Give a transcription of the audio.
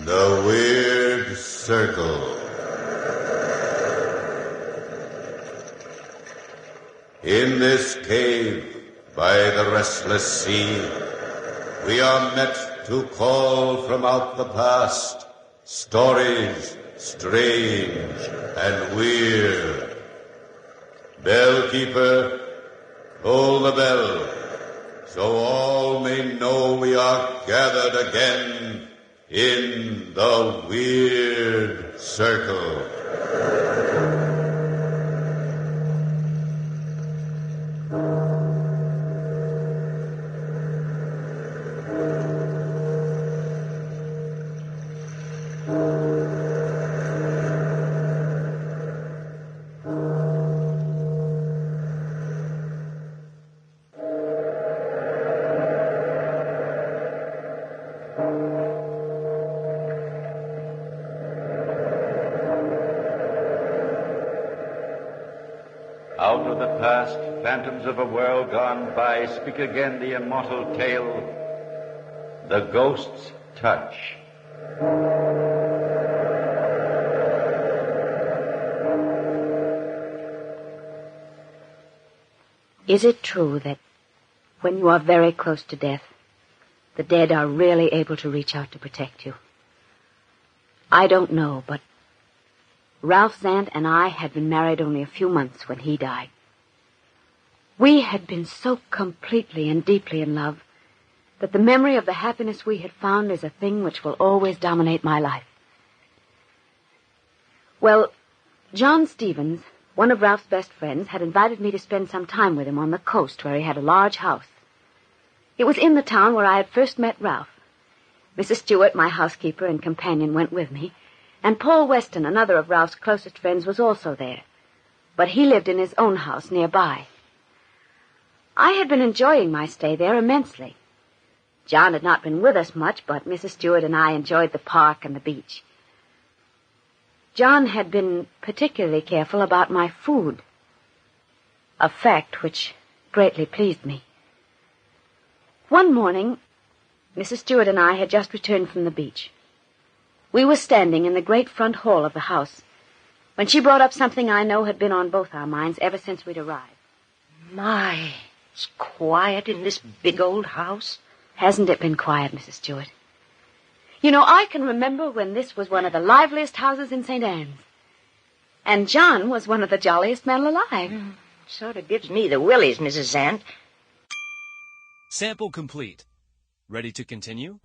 The Weird Circle. In this cave by the restless sea, we are met to call from out the past stories strange and weird. Bellkeeper, toll the bell, so all may know we are gathered again in the Weird Circle. Out of the past, phantoms of a world gone by, speak again the immortal tale, the ghost's touch. Is it true that when you are very close to death, the dead are really able to reach out to protect you? I don't know, but Ralph Zant and I had been married only a few months when he died. We had been so completely and deeply in love that the memory of the happiness we had found is a thing which will always dominate my life. Well, John Stevens, one of Ralph's best friends, had invited me to spend some time with him on the coast where he had a large house. It was in the town where I had first met Ralph. Mrs. Stewart, my housekeeper and companion, went with me, and Paul Weston, another of Ralph's closest friends, was also there. But he lived in his own house nearby. I had been enjoying my stay there immensely. John had not been with us much, but Mrs. Stewart and I enjoyed the park and the beach. John had been particularly careful about my food, a fact which greatly pleased me. One morning, Mrs. Stewart and I had just returned from the beach. We were standing in the great front hall of the house when she brought up something I know had been on both our minds ever since we'd arrived. My, it's quiet in this big old house. Hasn't it been quiet, Mrs. Stewart? You know, I can remember when this was one of the liveliest houses in St. Anne's. And John was one of the jolliest men alive. Sort of gives me the willies, Mrs. Zant. Sample complete. Ready to continue?